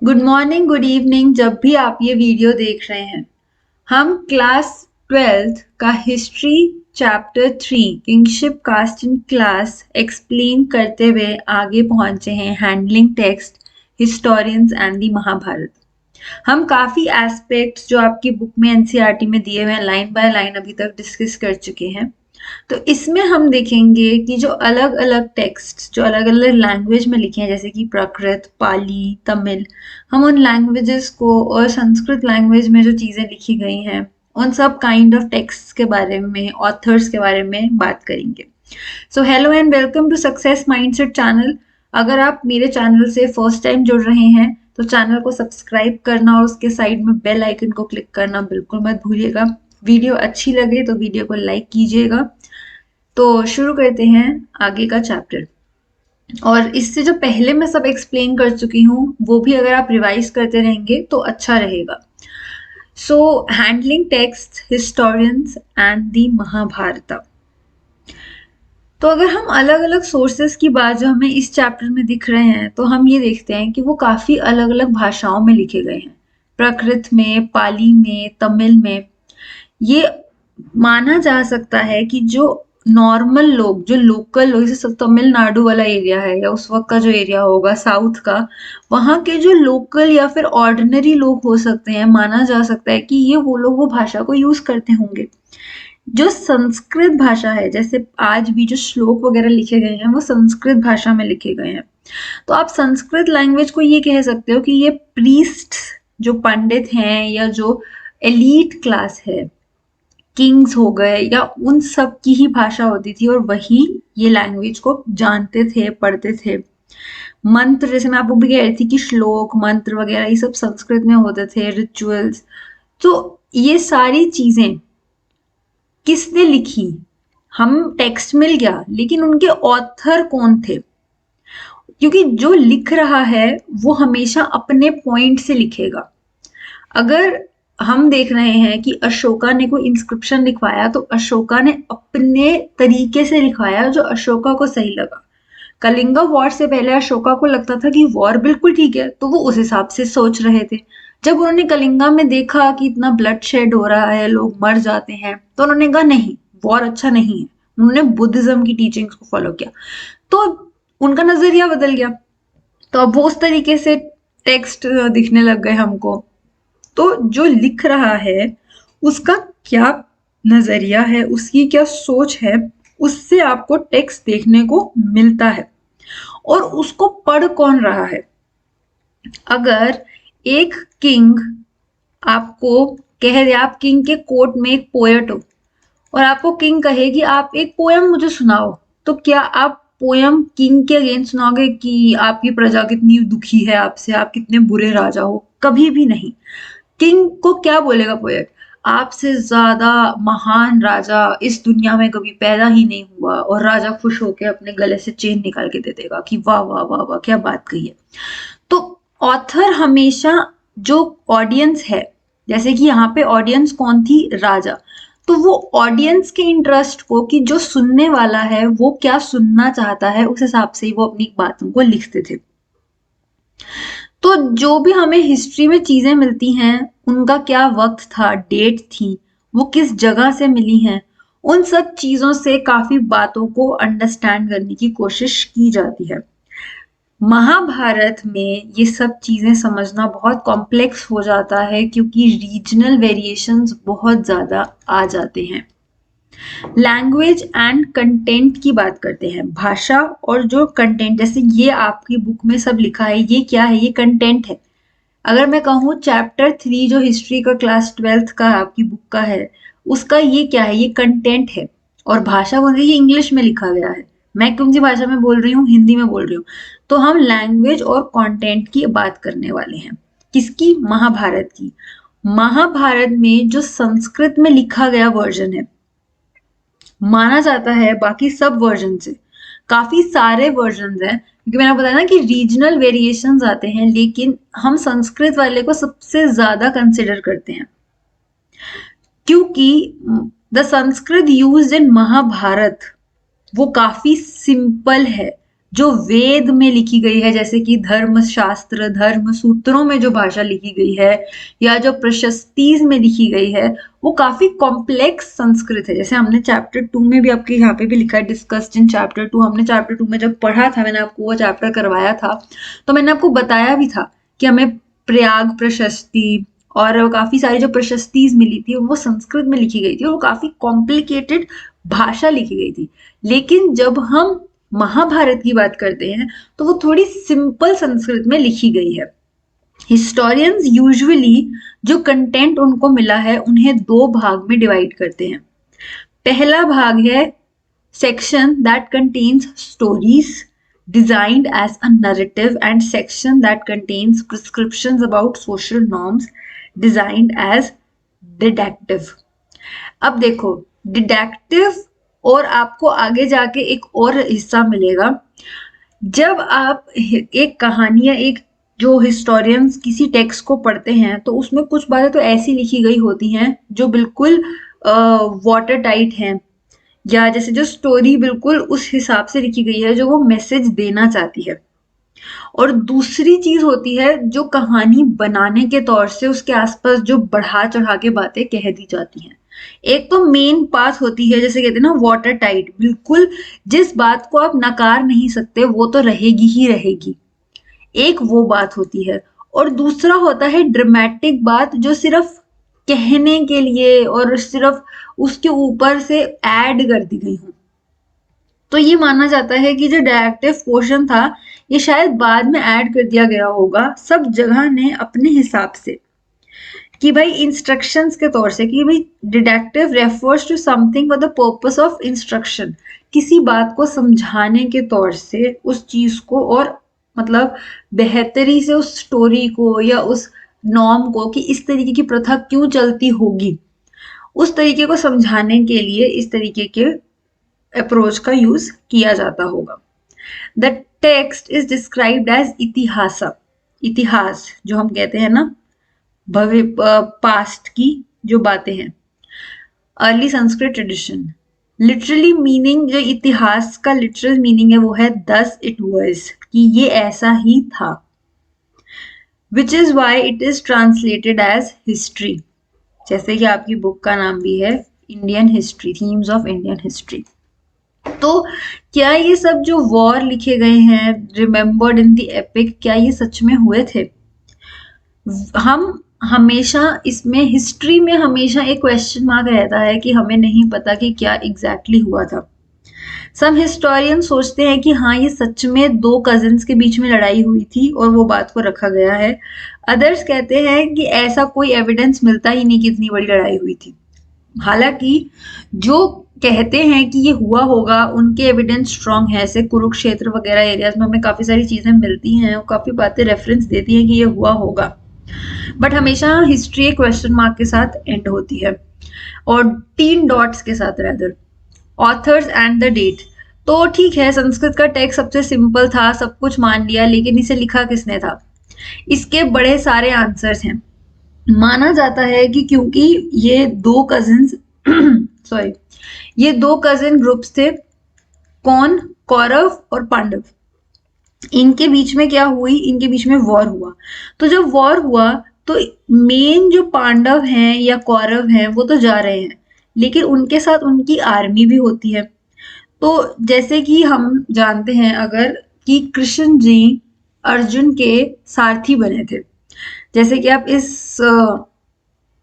Good morning, good evening जब भी आप ये वीडियो देख रहे हैं। हम क्लास 12th का history chapter 3 kingship caste in class explain करते हुए आगे पहुंचे हैं handling text historians and the Mahabharata. हम काफ़ी एस्पेक्ट्स जो आपकी बुक में एनसीईआरटी में दिए हुए हैं लाइन बाय लाइन अभी तक डिस्कस कर चुके हैं। तो इसमें हम देखेंगे कि जो अलग अलग टेक्स्ट जो अलग अलग लैंग्वेज में लिखे हैं जैसे कि प्राकृत, पाली, तमिल, हम उन लैंग्वेजेस को और संस्कृत लैंग्वेज में जो चीज़ें लिखी गई हैं उन सब काइंड ऑफ टेक्स्ट के बारे में, ऑथर्स के बारे में बात करेंगे। So hello and welcome to success mindset channel. अगर आप मेरे चैनल से फर्स्ट टाइम जुड़ रहे हैं तो चैनल को सब्सक्राइब करना और उसके साइड में बेल आइकन को क्लिक करना बिल्कुल मत भूलिएगा। वीडियो अच्छी लगे तो वीडियो को लाइक कीजिएगा। तो शुरू करते हैं आगे का चैप्टर। और इससे जो पहले मैं सब एक्सप्लेन कर चुकी हूँ वो भी अगर आप रिवाइज करते रहेंगे तो अच्छा रहेगा। So handling text historians and the Mahabharata. तो अगर हम अलग अलग सोर्सेस की बात जो हमें इस चैप्टर में दिख रहे हैं तो हम ये देखते हैं कि वो काफी अलग अलग भाषाओं में लिखे गए हैं। प्राकृत में, पाली में, तमिल में। ये माना जा सकता है कि जो नॉर्मल लोग, जो लोकल लोग, जैसे तमिलनाडु वाला एरिया है या उस वक्त का जो एरिया होगा साउथ का, वहाँ के जो लोकल या फिर ऑर्डिनरी लोग हो सकते हैं, माना जा सकता है कि ये वो लोग वो भाषा को यूज करते होंगे। जो संस्कृत भाषा है, जैसे आज भी जो श्लोक वगैरह लिखे गए हैं वो संस्कृत भाषा में लिखे गए हैं। तो आप संस्कृत लैंग्वेज को ये कह सकते हो कि ये प्रीस्ट जो पंडित हैं या जो एलीट क्लास है, किंग्स हो गए या उन सब की ही भाषा होती थी और वही ये लैंग्वेज को जानते थे, पढ़ते थे। मंत्र, जैसे मैं आपको भी कह रही थी कि श्लोक, मंत्र वगैरह ये सब संस्कृत में होते थे, रिचुअल्स। तो ये सारी चीजें किसने लिखी? हम टेक्स्ट मिल गया, लेकिन उनके ऑथर कौन थे? क्योंकि जो लिख रहा है वो हमेशा अपने पॉइंट से लिखेगा। अगर हम देख रहे हैं कि अशोका ने कोई इंस्क्रिप्शन लिखवाया तो अशोका ने अपने तरीके से लिखवाया जो अशोका को सही लगा। कलिंगा वॉर से पहले अशोका को लगता था कि वॉर बिल्कुल ठीक है, तो वो उस हिसाब से सोच रहे थे। जब उन्होंने कलिंगा में देखा कि इतना ब्लड शेड हो रहा है, लोग मर जाते हैं, तो उन्होंने कहा नहीं, वॉर अच्छा नहीं है। उन्होंने बुद्धिज्म की टीचिंग्स को फॉलो किया, तो उनका नजरिया बदल गया। तो अब वो उस तरीके से टेक्स्ट दिखने लग गए हमको। तो जो लिख रहा है उसका क्या नजरिया है, उसकी क्या सोच है, उससे आपको टेक्स्ट देखने को मिलता है। और उसको पढ़ कौन रहा है? अगर एक किंग आपको कह दे, आप किंग के कोर्ट में एक पोएट हो और आपको किंग कहे कि आप एक पोयम मुझे सुनाओ, तो क्या आप पोयम किंग के अगेंस्ट सुनाओगे कि आपकी प्रजा कितनी दुखी है आपसे, आप कितने बुरे राजा हो? कभी भी नहीं। किंग को क्या बोलेगा पोएट? आपसे ज्यादा महान राजा इस दुनिया में कभी पैदा ही नहीं हुआ। और राजा खुश होकर अपने गले से चेन निकाल के दे देगा कि वाह वाह वाह वाह, क्या बात कही है। तो ऑथर हमेशा जो ऑडियंस है, जैसे कि यहाँ पे ऑडियंस कौन थी? राजा। तो वो ऑडियंस के इंटरेस्ट को, कि जो सुनने वाला है वो क्या सुनना चाहता है, उस हिसाब से ही वो अपनी बातों को लिखते थे। तो जो भी हमें हिस्ट्री में चीजें मिलती हैं उनका क्या वक्त था, डेट थी, वो किस जगह से मिली हैं, उन सब चीजों से काफी बातों को अंडरस्टैंड करने की कोशिश की जाती है। महाभारत में ये सब चीजें समझना बहुत कॉम्प्लेक्स हो जाता है क्योंकि रीजनल वेरिएशंस बहुत ज्यादा आ जाते हैं। लैंग्वेज एंड कंटेंट की बात करते हैं, भाषा और जो कंटेंट, जैसे ये आपकी बुक में सब लिखा है, ये क्या है? ये कंटेंट है। अगर मैं कहूँ चैप्टर 3 जो हिस्ट्री का क्लास 12th का आपकी बुक का है, उसका ये क्या है? ये कंटेंट है। और भाषा बोल रही है, इंग्लिश में लिखा गया है। मैं कौन सी भाषा में बोल रही हूँ? हिंदी में बोल रही हूँ। तो हम लैंग्वेज और कंटेंट की बात करने वाले हैं। किसकी? महाभारत की। महाभारत में जो संस्कृत में लिखा गया वर्जन है, माना जाता है बाकी सब वर्जन से काफी सारे वर्जन हैं, क्योंकि मैंने बताया ना कि रीजनल वेरिएशंस आते हैं, लेकिन हम संस्कृत वाले को सबसे ज्यादा कंसिडर करते हैं क्योंकि the Sanskrit used in Mahabharata वो काफी सिंपल है। जो वेद में लिखी गई है, जैसे कि धर्म शास्त्र, धर्म सूत्रों में जो भाषा लिखी गई है या जो प्रशस्तिज में लिखी गई है, वो काफी कॉम्प्लेक्स संस्कृत है। जैसे हमने चैप्टर 2 में भी, आपके यहाँ पे भी लिखा है डिस्कस्ड इन चैप्टर 2, हमने चैप्टर 2 में जब पढ़ा था, मैंने आपको वो चैप्टर करवाया था, तो मैंने आपको बताया भी था कि हमें प्रयाग प्रशस्ति और काफी सारी जो प्रशस्तिज मिली थी वो संस्कृत में लिखी गई थी और वो काफी कॉम्प्लिकेटेड भाषा लिखी गई थी। लेकिन जब हम महाभारत की बात करते हैं तो वो थोड़ी सिंपल संस्कृत में लिखी गई है। हिस्टोरियंस यूजुअली जो कंटेंट उनको मिला है उन्हें दो भाग में डिवाइड करते हैं। पहला भाग है section that contains stories designed as a narrative and section that contains prescriptions about social norms designed as didactive। अब देखो, डिडक्टिव और आपको आगे जाके एक और हिस्सा मिलेगा। जब आप एक कहानी या एक जो हिस्टोरियंस किसी टेक्स्ट को पढ़ते हैं तो उसमें कुछ बातें तो ऐसी लिखी गई होती हैं जो बिल्कुल वाटर टाइट हैं, या जैसे जो स्टोरी बिल्कुल उस हिसाब से लिखी गई है जो वो मैसेज देना चाहती है। और दूसरी चीज होती है जो कहानी बनाने के तौर से उसके आसपास जो बढ़ा चढ़ा के बातें कह दी जाती हैं। एक तो मेन बात होती है, जैसे कहते हैं ना वाटर टाइट, बिल्कुल जिस बात को आप नकार नहीं सकते वो तो रहेगी ही रहेगी, एक वो बात होती है। और दूसरा होता है ड्रामेटिक बात जो सिर्फ कहने के लिए और सिर्फ उसके ऊपर से ऐड कर दी गई हो। तो ये माना जाता है कि जो डायरेक्टिव पोर्शन था ये शायद बाद में ऐड कर दिया गया होगा सब जगह ने अपने हिसाब से, कि भाई इंस्ट्रक्शंस के तौर से, कि भाई didactic refers to something for the purpose of instruction, किसी बात को समझाने के तौर से उस चीज को और मतलब बेहतरी से उस स्टोरी को या उस नॉर्म को कि इस तरीके की प्रथा क्यों चलती होगी, उस तरीके को समझाने के लिए इस तरीके के अप्रोच का यूज किया जाता होगा। The text is described as itihasa, इतिहास जो हम कहते हैं ना भव्य पास्ट की जो बातें हैं, early Sanskrit tradition. Literally meaning जो इतिहास का लिटरल मीनिंग है वो है दस इट वाज, कि ये ऐसा ही था, which is why it is translated as history, जैसे कि आपकी बुक का नाम भी है Indian history, themes of Indian history. तो क्या ये सब जो वॉर लिखे गए हैं रिमेम्बर्ड इन द एपिक, क्या ये सच में हुए थे? हम हमेशा इसमें हिस्ट्री में हमेशा एक क्वेश्चन मार्क रहता है कि हमें नहीं पता कि क्या एग्जैक्टली हुआ था। सम हिस्टोरियन सोचते हैं कि हाँ ये सच में दो कजिन्स के बीच में लड़ाई हुई थी और वो बात को रखा गया है। अदर्स कहते हैं कि ऐसा कोई एविडेंस मिलता ही नहीं कि इतनी बड़ी लड़ाई हुई थी। हालांकि जो कहते हैं कि ये हुआ होगा उनके एविडेंस स्ट्रांग है, ऐसे कुरुक्षेत्र वगैरह एरियाज में हमें काफी सारी चीजें मिलती हैं और काफी बातें रेफरेंस देती हैं कि ये हुआ होगा, बट हमेशा हिस्ट्री एक क्वेश्चन मार्क के साथ एंड होती है और 3 डॉट्स के साथ rather. Authors and the date, तो ठीक है संस्कृत का टेक्स्ट सबसे सिंपल था, सब कुछ मान लिया, लेकिन इसे लिखा किसने था? इसके बड़े सारे आंसर्स हैं। माना जाता है कि क्योंकि ये दो कजिन्स सॉरी ये दो कजिन ग्रुप्स थे, कौन? कौरव और पांडव। इनके बीच में क्या हुई? इनके बीच में वॉर हुआ। तो जब वॉर हुआ तो मेन जो पांडव हैं या कौरव हैं वो तो जा रहे हैं, लेकिन उनके साथ उनकी आर्मी भी होती है। तो जैसे कि हम जानते हैं अगर कि कृष्ण जी अर्जुन के सारथी बने थे, जैसे कि आप इस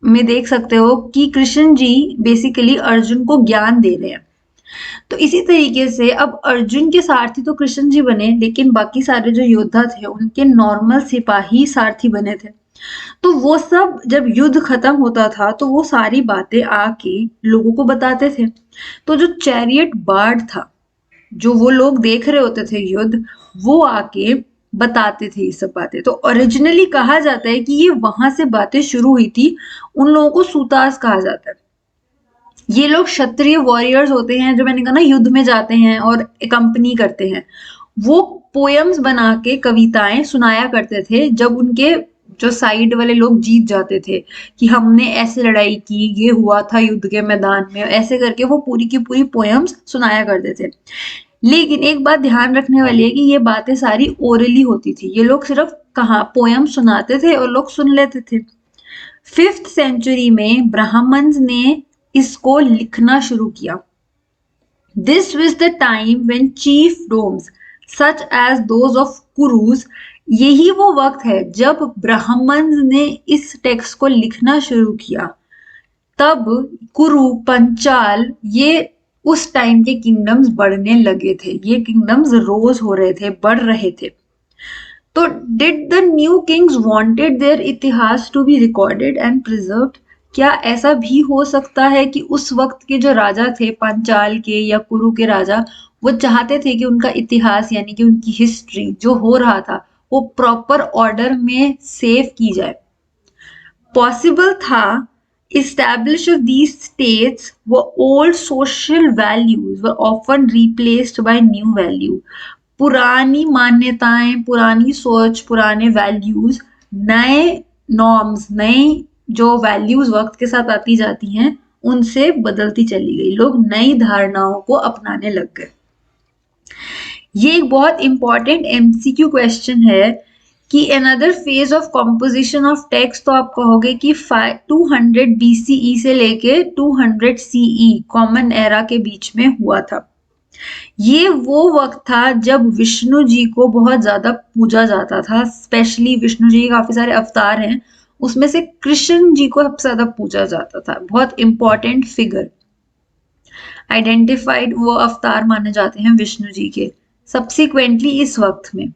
में देख सकते हो कि कृष्ण जी बेसिकली अर्जुन को ज्ञान दे रहे हैं। तो इसी तरीके से अब अर्जुन के सारथी तो कृष्ण जी बने, लेकिन बाकी सारे जो योद्धा थे उनके नॉर्मल सिपाही सारथी बने थे। तो वो सब जब युद्ध खत्म होता था तो वो सारी बातें आके लोगों को बताते थे। तो जो चैरियट बार्ड था, जो वो लोग देख रहे होते थे युद्ध, वो आके बताते थे ये सब बातें। तो ओरिजिनली कहा जाता है कि ये वहां से बातें शुरू हुई थी। उन लोगों को सूतास कहा जाता है। ये लोग क्षत्रिय वॉरियर्स होते हैं जो मैंने कहा ना युद्ध में जाते हैं और कंपनी करते हैं। वो पोएम्स बना के कविताएं सुनाया करते थे जब उनके जो साइड वाले लोग जीत जाते थे, कि हमने ऐसे लड़ाई की, ये हुआ था युद्ध के मैदान में, ऐसे करके वो पूरी की पूरी पोएम्स सुनाया करते थे। लेकिन एक बात ध्यान रखने वाली है कि ये बातें सारी ओरली होती थी, ये लोग सिर्फ कहाँ पोयम सुनाते थे और लोग सुन लेते थे। 5th सेंचुरी में ब्राह्मण्स ने इसको लिखना शुरू किया। This was the time when chiefdoms such as those of Kurus, यही वो वक्त है जब ब्राह्मण्स ने इस टेक्स्ट को लिखना शुरू किया। तब कुरु, पंचाल, ये उस टाइम के किंगडम्स बढ़ने लगे थे, ये किंगडम्स रोज हो रहे थे, बढ़ रहे थे। तो did the new kings wanted their itihas to be recorded and preserved? क्या ऐसा भी हो सकता है कि उस वक्त के जो राजा थे, पांचाल के या कुरु के राजा, वो चाहते थे कि उनका इतिहास यानी कि उनकी हिस्ट्री जो हो रहा था वो प्रॉपर ऑर्डर में सेव की जाए? पॉसिबल था। Establish of these states were old social values were often replaced by new value. पुरानी मान्यताएं, पुरानी सोच, पुराने वैल्यूज नए नॉर्म्स, नए जो वैल्यूज वक्त के साथ आती जाती हैं उनसे बदलती चली गई। लोग नई धारणाओं को अपनाने लग गए। ये एक बहुत इंपॉर्टेंट एमसीक्यू क्वेश्चन है कि another phase of composition of text, तो आप कहोगे कि 200 BCE से लेके 200 CE कॉमन एरा के बीच में हुआ था। ये वो वक्त था जब विष्णु जी को बहुत ज्यादा पूजा जाता था। स्पेशली विष्णु जी के काफी सारे अवतार हैं, उसमें से कृष्ण जी को सबसे ज्यादा पूजा जाता था। बहुत इंपॉर्टेंट फिगर, आइडेंटिफाइड वो अवतार माने जाते हैं विष्णु जी के सब्सिक्वेंटली इस वक्त में।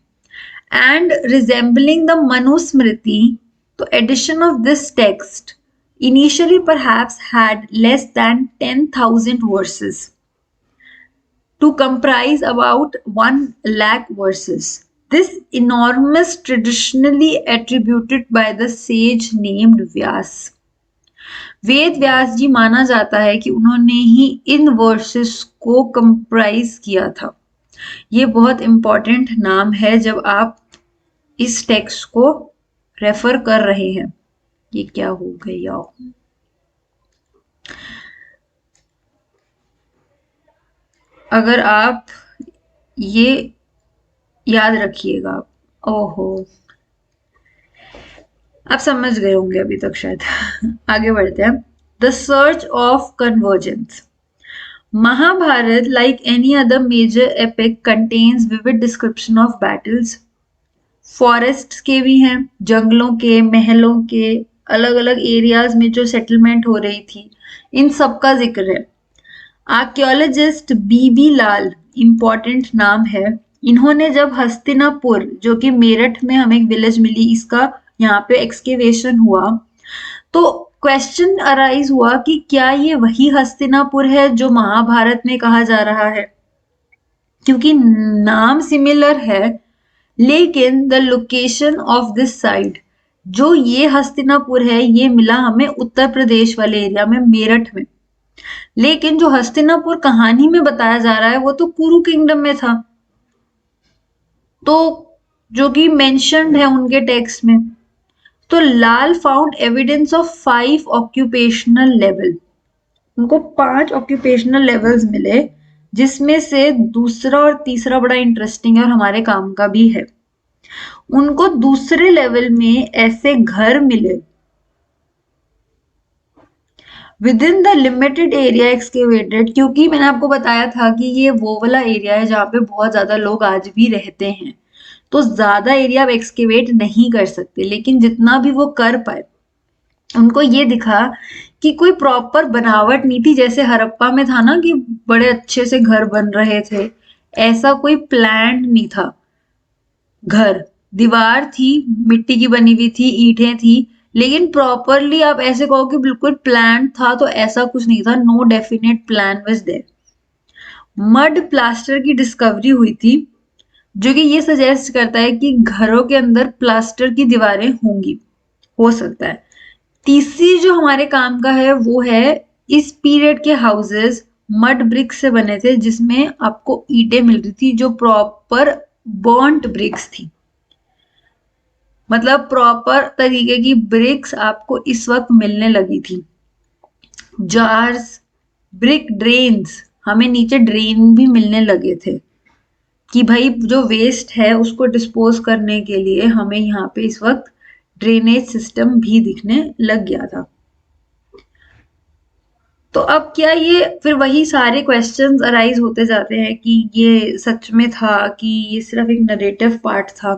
एंड रिजेंबलिंग द मनुस्मृति, तो addition of this text initially perhaps had less than 10,000 verses to comprise about 1 lakh verses. This enormous traditionally attributed by the sage named Vyas. Ved Vyas जी माना जाता है कि उन्होंने ही इन वर्सेस को कंप्राइज किया था। ये बहुत इंपॉर्टेंट नाम है जब आप इस टेक्स्ट को रेफर कर रहे हैं। ये क्या हो गया? अगर आप ये याद रखिएगा, ओहो आप समझ गए होंगे अभी तक शायद। आगे बढ़ते हैं। The search of convergence. Mahabharata, like any other major epic, contains vivid description of battles. Forest के भी हैं, जंगलों के, महलों के, अलग अलग एरियाज में जो सेटलमेंट हो रही थी, इन सब का जिक्र है। आर्कियोलॉजिस्ट बीबी लाल, इंपॉर्टेंट नाम है, इन्होंने जब हस्तिनापुर, जो कि मेरठ में हमें एक विलेज मिली, इसका यहाँ पे एक्सकेवेशन हुआ, तो क्वेश्चन अराइज हुआ कि क्या ये वही हस्तिनापुर है जो महाभारत में कहा जा रहा है? क्योंकि नाम सिमिलर है, लेकिन the location of this side, जो ये हस्तिनापुर है, ये मिला हमें उत्तर प्रदेश वाले एरिया में, मेरठ में। लेकिन जो हस्तिनापुर कहानी में बताया जा रहा है वो तो कुरु किंगडम में था, तो जो कि मेंशन्ड है उनके टेक्स्ट में। तो Lal found evidence of 5 occupational level, उनको 5 ऑक्यूपेशनल लेवल्स मिले, जिसमें से दूसरा और तीसरा बड़ा इंटरेस्टिंग है और हमारे काम का भी है। उनको दूसरे लेवल में ऐसे घर मिले with in the limited area excavated, क्योंकि मैंने आपको बताया था कि ये वो वाला एरिया है जहाँ पे बहुत ज्यादा लोग आज भी रहते हैं, तो ज्यादा एरिया आप एक्सकेवेट नहीं कर सकते, लेकिन जितना भी वो कर पाए, उनको ये दिखा कि कोई प्रॉपर बनावट नहीं थी, जैसे हड़प्पा में था ना कि बड़े अच्छे से घर बन रहे थे, ऐसा कोई प्लान नहीं था। घर, दीवार थी, मिट्टी की बनी हुई थी, ईंटें थी, लेकिन प्रॉपरली आप ऐसे कहो कि बिल्कुल प्लान था, तो ऐसा कुछ नहीं था। No definite plan was there. Mud plaster की डिस्कवरी हुई थी, जो कि ये सजेस्ट करता है कि घरों के अंदर प्लास्टर की दीवारें होंगी, हो सकता है। तीसरी जो हमारे काम का है वो है, इस पीरियड के हाउसेस मड ब्रिक्स से बने थे, जिसमें आपको ईंटें मिल रही थी जो प्रॉपर बर्न्ट ब्रिक्स थी, मतलब प्रॉपर तरीके की ब्रिक्स आपको इस वक्त मिलने लगी थी। जार्स, ब्रिक ड्रेन्स, हमें नीचे ड्रेन भी मिलने लगे थे, कि भाई जो वेस्ट है उसको डिस्पोज करने के लिए हमें यहाँ पे इस वक्त ड्रेनेज सिस्टम भी दिखने लग गया था। तो अब क्या ये फिर वही सारे क्वेश्चंस अराइज होते जाते हैं कि ये सच में था कि ये सिर्फ एक नरेटिव पार्ट था।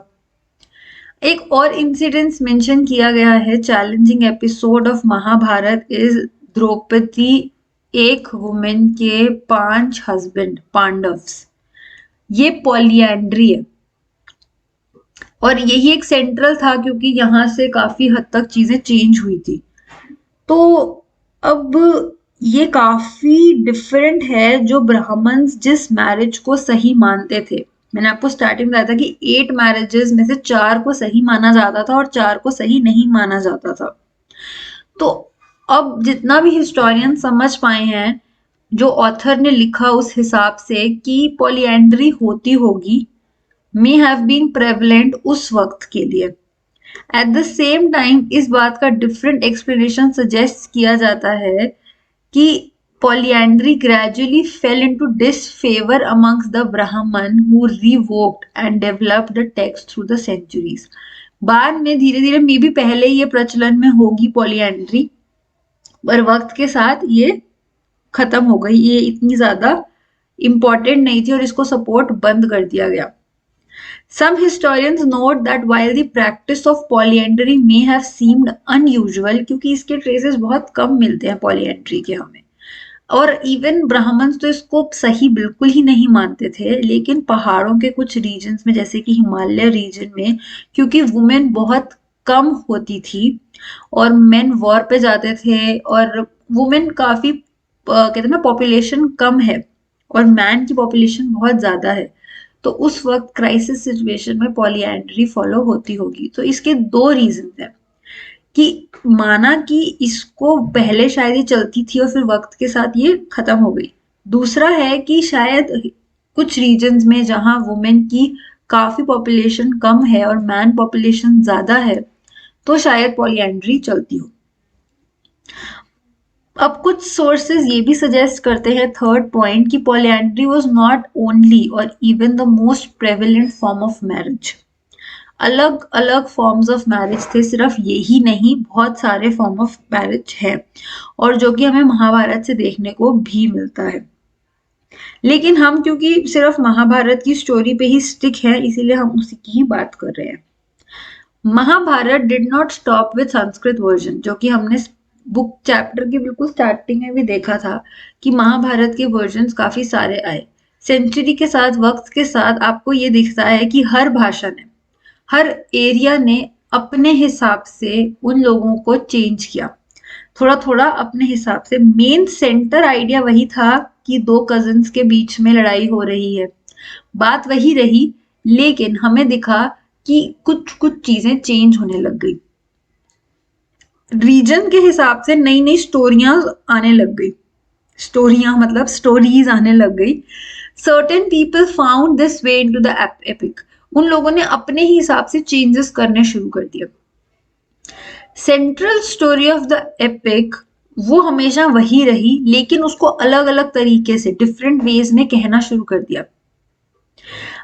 एक और इंसिडेंस मेंशन किया गया है, challenging episode of Mahabharata is Draupadi एक वुमेन के 5 हस्बैंड पांडव्स। ये पॉलिएंड्री है और यही एक सेंट्रल था क्योंकि यहाँ से काफी हद तक चीजें चेंज हुई थी। तो अब ये काफी डिफरेंट है जो ब्राह्मण्स जिस मैरिज को सही मानते थे। मैंने आपको स्टार्टिंग में बताया था कि 8 मैरिजेस में से 4 को सही माना जाता था और 4 को सही नहीं माना जाता था। तो अब जितना भी हिस्टोरियन समझ पाए हैं, जो ऑथर ने लिखा उस हिसाब से कि पॉलिएंड्री होती होगी, मे हैव बीन प्रेवलेंट उस वक्त के लिए। एट द सेम टाइम इस बात का डिफरेंट एक्सप्लेनेशन सजेस्ट किया जाता है कि polyandry gradually fell into disfavor amongst the Brahman who revoked and developed the text through the centuries. बाद में धीरे धीरे मे भी पहले ये प्रचलन में होगी polyandry, पर वक्त के साथ ये खत्म हो गई, ये इतनी ज्यादा इम्पोर्टेंट नहीं थी और इसको सपोर्ट बंद कर दिया गया। Some historians note that while the practice of polyandry may have seemed unusual, क्योंकि इसके ट्रेसेस बहुत कम मिलते हैं polyandry के हमें, और इवन ब्राह्मण्स तो इसको सही बिल्कुल ही नहीं मानते थे, लेकिन पहाड़ों के कुछ रीजन्स में जैसे कि हिमालय रीजन में, क्योंकि वुमेन बहुत कम होती थी और मेन वॉर पे जाते थे और वुमेन काफी कहते हैं ना पॉपुलेशन कम है और मैन की पॉपुलेशन बहुत ज्यादा है, तो उस वक्त क्राइसिस सिचुएशन में पॉलीएंड्री फॉलो होती होगी। तो इसके 2 रीजन हैं कि माना कि इसको पहले शायद ये चलती थी और फिर वक्त के साथ ये खत्म हो गई। दूसरा है कि शायद कुछ रीजन्स में जहां वुमेन की काफी पॉपुलेशन कम है और मैन पॉपुलेशन ज्यादा है, तो शायद पॉलीएंड्री चलती हो। अब कुछ सोर्सेज ये भी सजेस्ट करते हैं, थर्ड पॉइंट, कि पॉलीएंड्री वाज नॉट ओनली और even the most prevalent form of marriage. अलग अलग फॉर्म्स ऑफ मैरिज थे, सिर्फ यही नहीं, बहुत सारे फॉर्म ऑफ मैरिज है और जो कि हमें महाभारत से देखने को भी मिलता है। लेकिन हम क्योंकि सिर्फ महाभारत की स्टोरी पे ही स्टिक है, इसीलिए हम उसी की ही बात कर रहे हैं। Mahabharata did not stop with Sanskrit version, जो कि हमने बुक चैप्टर की बिल्कुल स्टार्टिंग में भी देखा था कि महाभारत के वर्जन्स काफी सारे आए। सेंचुरी के साथ, वक्त के साथ आपको ये दिखता है कि हर भाषा ने, हर एरिया ने अपने हिसाब से उन लोगों को चेंज किया, थोड़ा थोड़ा अपने हिसाब से। मेन सेंटर आइडिया वही था कि 2 कजिन्स के बीच में लड़ाई हो रही है, बात वही रही, लेकिन हमें दिखा कि कुछ कुछ चीजें चेंज होने लग गई। रीजन के हिसाब से नई नई स्टोरियां आने लग गई, स्टोरियां मतलब स्टोरीज आने लग गई। Certain people found this way into the epic, उन लोगों ने अपने ही हिसाब से चेंजेस करने शुरू कर दिए। Central story of the epic वो हमेशा वही रही, लेकिन उसको अलग अलग तरीके से डिफरेंट वेज में कहना शुरू कर दिया।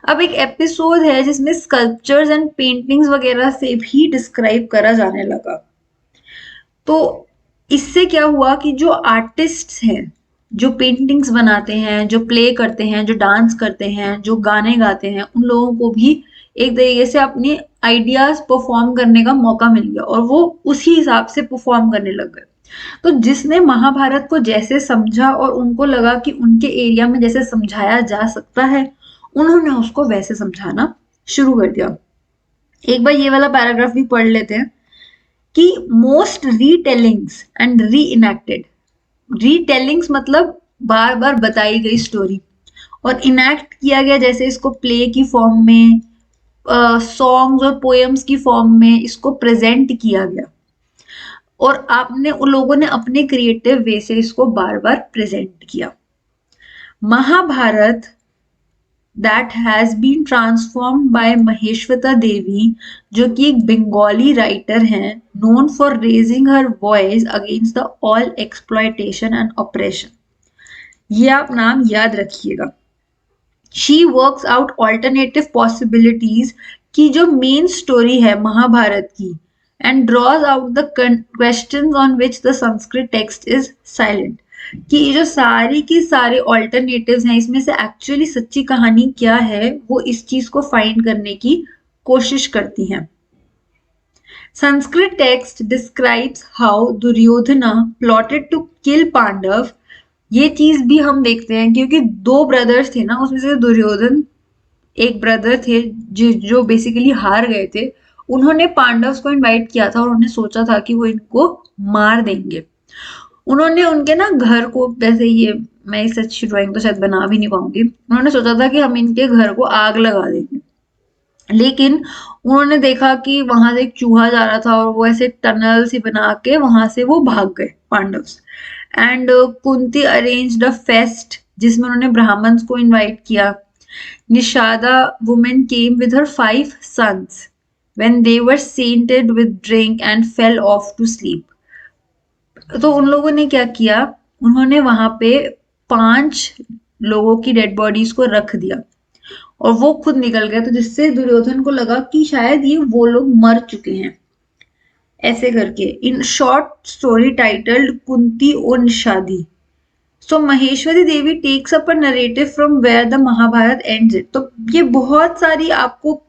अब एक एपिसोड है जिसमें स्कल्पचर्स एंड पेंटिंग्स वगैरह से भी डिस्क्राइब करा जाने लगा। तो इससे क्या हुआ कि जो आर्टिस्ट्स हैं, जो पेंटिंग्स बनाते हैं, जो प्ले करते हैं, जो डांस करते हैं, जो गाने गाते हैं, उन लोगों को भी एक तरीके से अपने आइडियाज परफॉर्म करने का मौका मिल गया और वो उसी हिसाब से परफॉर्म करने लग गए। तो जिसने महाभारत को जैसे समझा और उनको लगा कि उनके एरिया में जैसे समझाया जा सकता है, उन्होंने उसको वैसे समझाना शुरू कर दिया। एक बार ये वाला पैराग्राफ भी पढ़ लेते हैं कि मोस्ट रीटेलिंग्स एंड री इनैक्टेड, रीटेलिंग्स मतलब बार बार बताई गई स्टोरी, और इनैक्ट किया गया जैसे इसको प्ले की फॉर्म में, सॉन्ग्स और पोएम्स की फॉर्म में इसको प्रेजेंट किया गया और आपने उन लोगों ने अपने क्रिएटिव वे से इसको बार बार प्रेजेंट किया। Mahabharat that has been transformed by महेश्वता देवी, जो कि एक बंगाली राइटर हैं, known for raising her voice against the all exploitation and oppression। ये आप नाम याद रखिएगा। She works out alternative possibilities की जो मेन स्टोरी है महाभारत की, and draws out the questions on which the Sanskrit text is silent, कि ये जो सारी की सारे ऑल्टरनेटिव्स हैं इसमें से एक्चुअली सच्ची कहानी क्या है वो इस चीज को फाइंड करने की कोशिश करती हैं. Sanskrit text describes how Duryodhana plotted to kill Pandava. ये चीज भी हम देखते हैं क्योंकि दो ब्रदर्स थे ना, उसमें से दुर्योधन एक ब्रदर थे जो बेसिकली हार गए थे. उन्होंने पांडव्स को इनवाइट किया था और उन्होंने सोचा था कि वो इनको मार देंगे. उन्होंने उनके ना घर को, वैसे ये मैं इस अच्छी ड्राइंग तो शायद बना भी नहीं पाऊंगी, उन्होंने सोचा था कि हम इनके घर को आग लगा देंगे. लेकिन उन्होंने देखा कि वहां से एक चूहा जा रहा था और वो ऐसे टनल से बना के वहां से वो भाग गए Pandavas. And Kunti arranged a fest जिसमें उन्होंने ब्राह्मण्स को इनवाइट किया. Nishada women came with her 5 sons when they were sated with drink and fell off to sleep. तो उन लोगों ने क्या किया, उन्होंने वहां पे 5 लोगों की डेड बॉडीज को रख दिया और वो खुद निकल गए, तो जिससे दुर्योधन को लगा कि शायद ये वो लोग मर चुके हैं. ऐसे करके in short story titled Kunti और Nishadi. So Maheshwari Devi takes up a narrative from where the Mahabharata ends it. तो ये बहुत सारी आपको,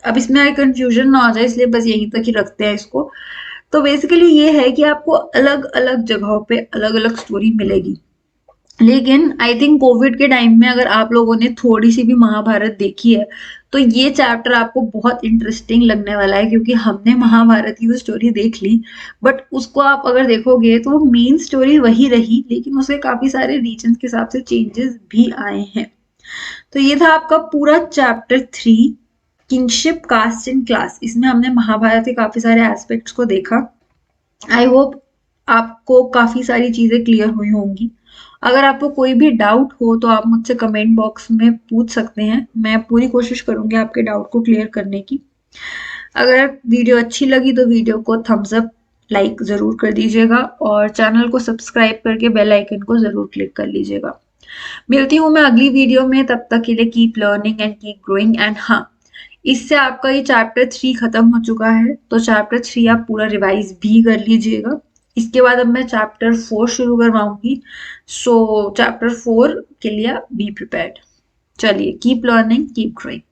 अब इसमें कंफ्यूजन ना हो जाए इसलिए बस यहीं तक ही रखते हैं इसको. तो बेसिकली ये है कि आपको अलग अलग जगहों पे अलग अलग स्टोरी मिलेगी. लेकिन आई थिंक कोविड के टाइम में अगर आप लोगों ने थोड़ी सी भी महाभारत देखी है तो ये चैप्टर आपको बहुत इंटरेस्टिंग लगने वाला है, क्योंकि हमने महाभारत की तो स्टोरी देख ली, बट उसको आप अगर देखोगे तो वो मेन स्टोरी वही रही, लेकिन उसके काफी सारे रीजन के हिसाब से चेंजेस भी आए हैं. तो ये था आपका पूरा chapter 3 kingship caste and class. इसमें हमने महाभारत के काफी सारे एस्पेक्ट्स को देखा. आई होप आपको काफी सारी चीजें क्लियर हुई होंगी. अगर आपको कोई भी डाउट हो तो आप मुझसे कमेंट बॉक्स में पूछ सकते हैं, मैं पूरी कोशिश करूंगी आपके डाउट को क्लियर करने की. अगर वीडियो अच्छी लगी तो वीडियो को थम्स अप लाइक जरूर कर दीजिएगा और चैनल को सब्सक्राइब करके बेल आइकन को जरूर क्लिक कर लीजिएगा. मिलती हूँ मैं अगली वीडियो में, तब तक के लिए keep learning and keep growing. And हाँ, इससे आपका ये चैप्टर 3 खत्म हो चुका है, तो चैप्टर 3 आप पूरा रिवाइज भी कर लीजिएगा. इसके बाद अब मैं चैप्टर 4 शुरू करवाऊंगी. सो चैप्टर 4 के लिए बी प्रिपेयर्ड. चलिए, कीप लर्निंग कीप ग्रोइंग.